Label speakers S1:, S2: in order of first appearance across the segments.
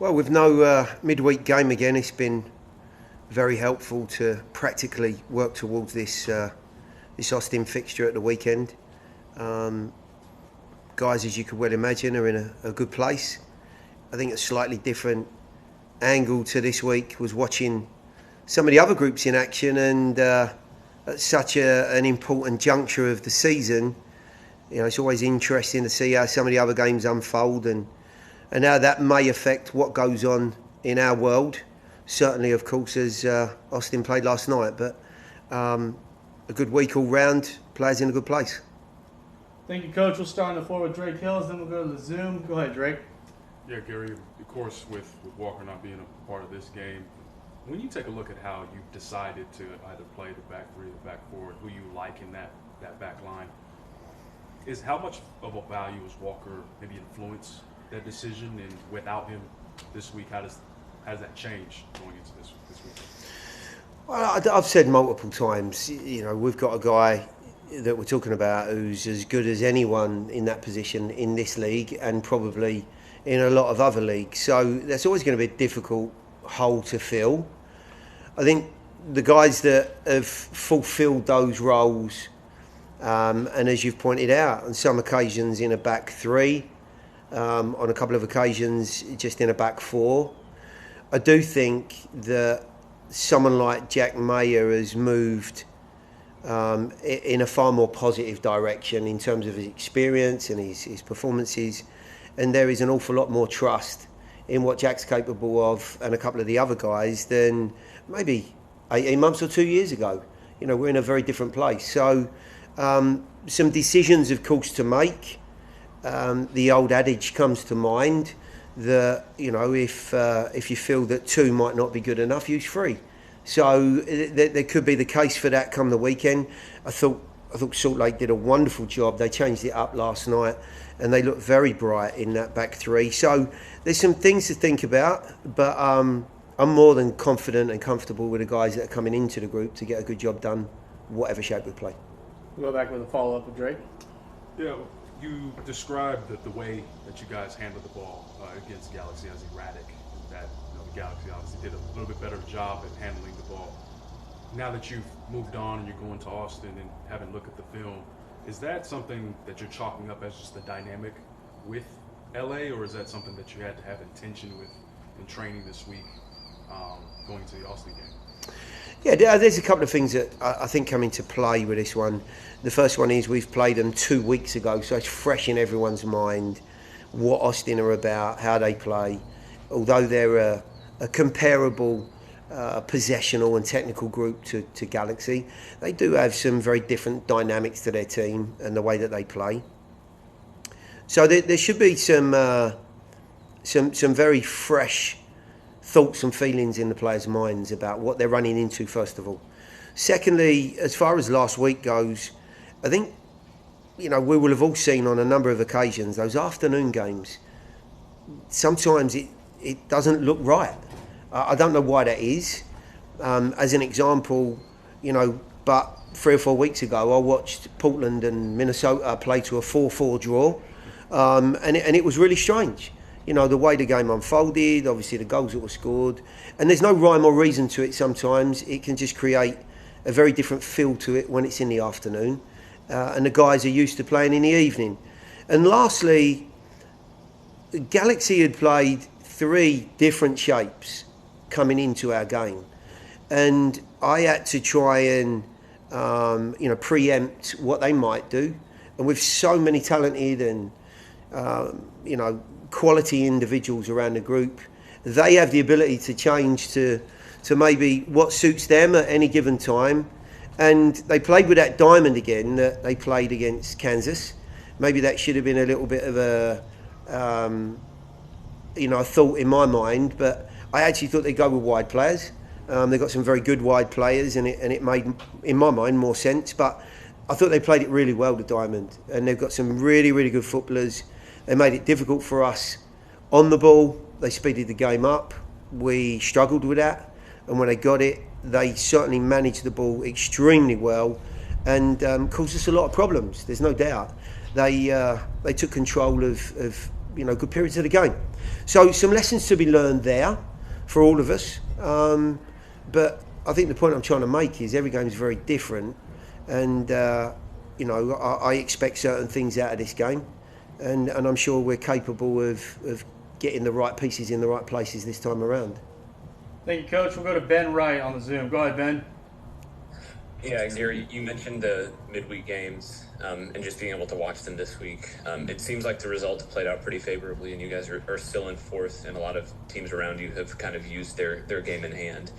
S1: Well, with no midweek game again, it's been very helpful to practically work towards this Austin fixture at the weekend. Guys, as you could well imagine, are in a good place. I think a slightly different angle to this week was watching some of the other groups in action, and at such an important juncture of the season, it's always interesting to see how some of the other games unfold and how that may affect what goes on in our world. Certainly, of course, as Austin played last night, but a good week all round, players in a good place.
S2: Thank you, Coach. We'll start on the floor with Drake Hills, then we'll go to the Zoom. Go ahead, Drake.
S3: Yeah, Gary, of course, with Walker not being a part of this game, when you take a look at how you've decided to either play the back three or the back four, who you like in that back line, is how much of a value has Walker maybe influenced that decision? And without him this week, how does that change going into this week?
S1: Well, I've said multiple times, we've got a guy that we're talking about who's as good as anyone in that position in this league and probably in a lot of other leagues. So that's always going to be a difficult hole to fill. I think the guys that have fulfilled those roles, and as you've pointed out, on some occasions in a back three, on a couple of occasions just in a back four, I do think that someone like Jack Mayer has moved in a far more positive direction in terms of his experience and his performances, and there is an awful lot more trust in what Jack's capable of and a couple of the other guys than maybe 18 months or 2 years ago. We're in a very different place. So some decisions, of course, to make. The old adage comes to mind that if you feel that two might not be good enough, use three. So there could be the case for that come the weekend. I thought Salt Lake did a wonderful job. They changed it up last night and they looked very bright in that back three. So there's some things to think about, but I'm more than confident and comfortable with the guys that are coming into the group to get a good job done, whatever shape we play.
S2: We'll go back with a follow-up with Drake.
S3: Yeah, you described the way that you guys handled the ball against Galaxy as erratic. That the Galaxy obviously did a little bit better job at handling the ball. Now that you've moved on and you're going to Austin and having a look at the film, is that something that you're chalking up as just the dynamic with LA, or is that something that you had to have intention with in training this week going to the Austin game?
S1: Yeah, there's a couple of things that I think come into play with this one. The first one is we've played them 2 weeks ago, so it's fresh in everyone's mind what Austin are about, how they play. Although they're a comparable possessional and technical group to Galaxy, they do have some very different dynamics to their team and the way that they play. So there should be some very fresh thoughts and feelings in the players' minds about what they're running into, first of all. Secondly, as far as last week goes, I think we will have all seen on a number of occasions those afternoon games. Sometimes it doesn't look right. I don't know why that is. As an example, but 3 or 4 weeks ago, I watched Portland and Minnesota play to a 4-4 draw, and it was really strange. The way the game unfolded, obviously the goals that were scored, and there's no rhyme or reason to it sometimes. It can just create a very different feel to it when it's in the afternoon, and the guys are used to playing in the evening. And lastly, Galaxy had played 3 different shapes coming into our game, and I had to try and preempt what they might do. And with so many talented and quality individuals around the group, they have the ability to change to maybe what suits them at any given time. And they played with that diamond again that they played against Kansas. Maybe that should have been a little bit of a thought in my mind, but I actually thought they'd go with wide players. They've got some very good wide players, and it made, in my mind, more sense. But I thought they played it really well, the diamond, and they've got some really, really good footballers. They made it difficult for us on the ball. They speeded the game up. We struggled with that, and when they got it, they certainly managed the ball extremely well and caused us a lot of problems. There's no doubt. They took control of good periods of the game. So some lessons to be learned there for all of us. But I think the point I'm trying to make is every game is very different, and I expect certain things out of this game, and I'm sure we're capable of getting the right pieces in the right places this time around.
S2: Thank you, Coach. We'll go to Ben Wright on the Zoom. Go ahead, Ben.
S4: Yeah, Gary, you mentioned the midweek games and just being able to watch them this week. It seems like the results played out pretty favorably, and you guys are still in fourth, and a lot of teams around you have kind of used their game in hand.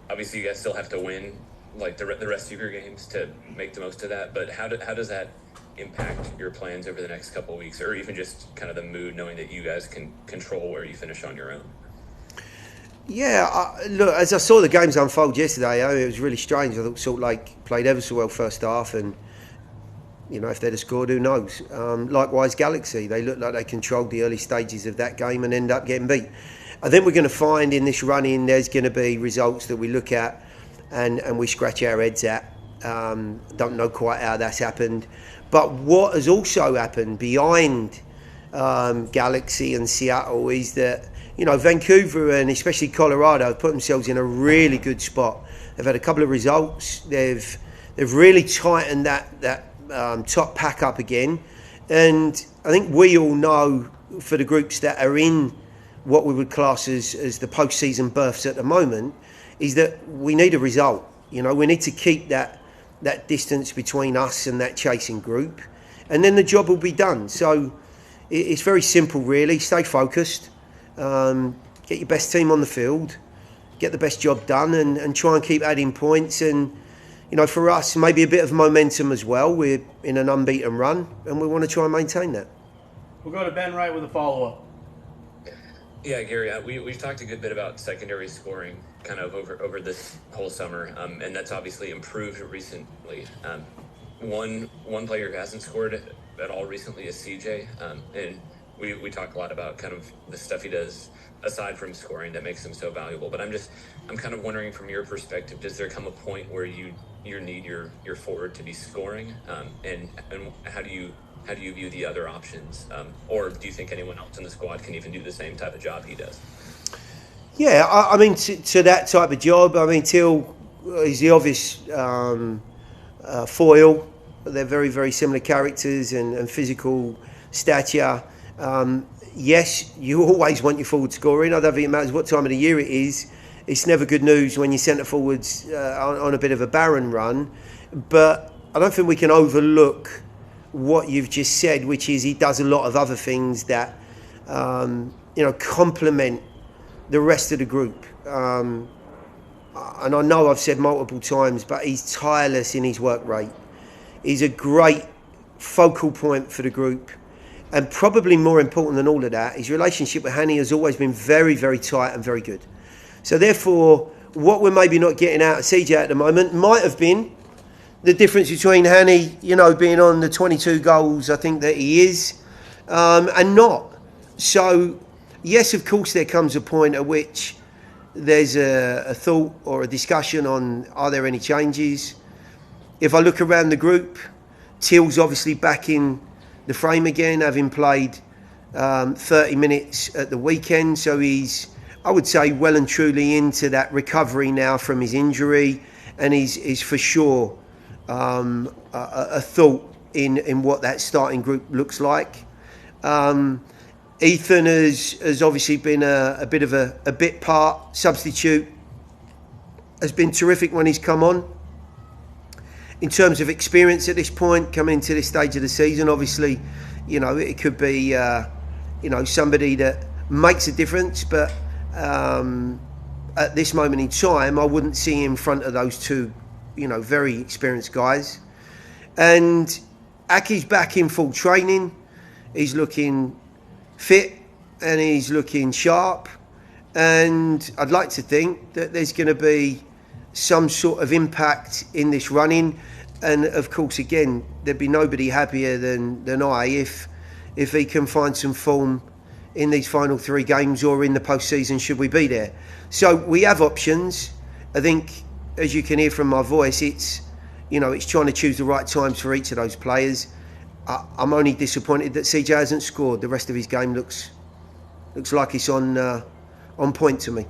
S4: Obviously, you guys still have to win like the rest of your games to make the most of that, but how does that impact your plans over the next couple of weeks, or even just kind of the mood knowing that you guys can control where you finish on your own?
S1: Yeah, look, as I saw the games unfold yesterday, it was really strange. I thought Salt Lake played ever so well first half, and if they'd have scored, who knows? Likewise, Galaxy, they looked like they controlled the early stages of that game and ended up getting beat. I think we're going to find in this run-in there's going to be results that we look at and we scratch our heads at. Don't know quite how that's happened. But what has also happened behind Galaxy and Seattle is that Vancouver and especially Colorado have put themselves in a really good spot. They've had a couple of results. They've really tightened that top pack up again. And I think we all know for the groups that are in what we would class as the post-season berths at the moment is that we need a result. We need to keep that distance between us and that chasing group. And then the job will be done. So it's very simple, really. Stay focused. Get your best team on the field, get the best job done, and try and keep adding points. And for us, maybe a bit of momentum as well. We're in an unbeaten run, and we want to try and maintain that.
S2: We'll go to Ben Wright with a follow-up.
S4: Yeah, Gary, we've talked a good bit about secondary scoring kind of over this whole summer, and that's obviously improved recently. One player who hasn't scored at all recently is CJ, and we talk a lot about kind of the stuff he does aside from scoring that makes him so valuable. But I'm kind of wondering from your perspective, does there come a point where you need your forward to be scoring, and how do you view the other options, or do you think anyone else in the squad can even do the same type of job he does?
S1: Yeah, I mean to that type of job, I mean Till is the obvious foil. They're very, very similar characters and physical stature. Yes, you always want your forward scoring. I don't think it matters what time of the year it is. It's never good news when your centre forwards on a bit of a barren run. But I don't think we can overlook what you've just said, which is he does a lot of other things that complement the rest of the group. And I know I've said multiple times, but he's tireless in his work rate. He's a great focal point for the group. And probably more important than all of that, his relationship with Hanny has always been very, very tight and very good. So therefore, what we're maybe not getting out of CJ at the moment might have been the difference between Hanny, being on the 22 goals, I think that he is, and not. So, yes, of course, there comes a point at which there's a thought or a discussion on, are there any changes? If I look around the group, Till's obviously back in the frame again, having played 30 minutes at the weekend. So he's, I would say, well and truly into that recovery now from his injury, and he's for sure a thought in what that starting group looks like. Ethan has obviously been a bit of a bit part substitute, has been terrific when he's come on. In terms of experience at this point, coming into this stage of the season, obviously, it could be, somebody that makes a difference. But at this moment in time, I wouldn't see him in front of those two, very experienced guys. And Aki's back in full training. He's looking fit and he's looking sharp. And I'd like to think that there's going to be some sort of impact in this running. And of course, again, there'd be nobody happier than I if he can find some form in these final three games or in the postseason should we be there. So we have options. I think, as you can hear from my voice, it's trying to choose the right times for each of those players. I'm only disappointed that CJ hasn't scored. The rest of his game looks like it's on point to me.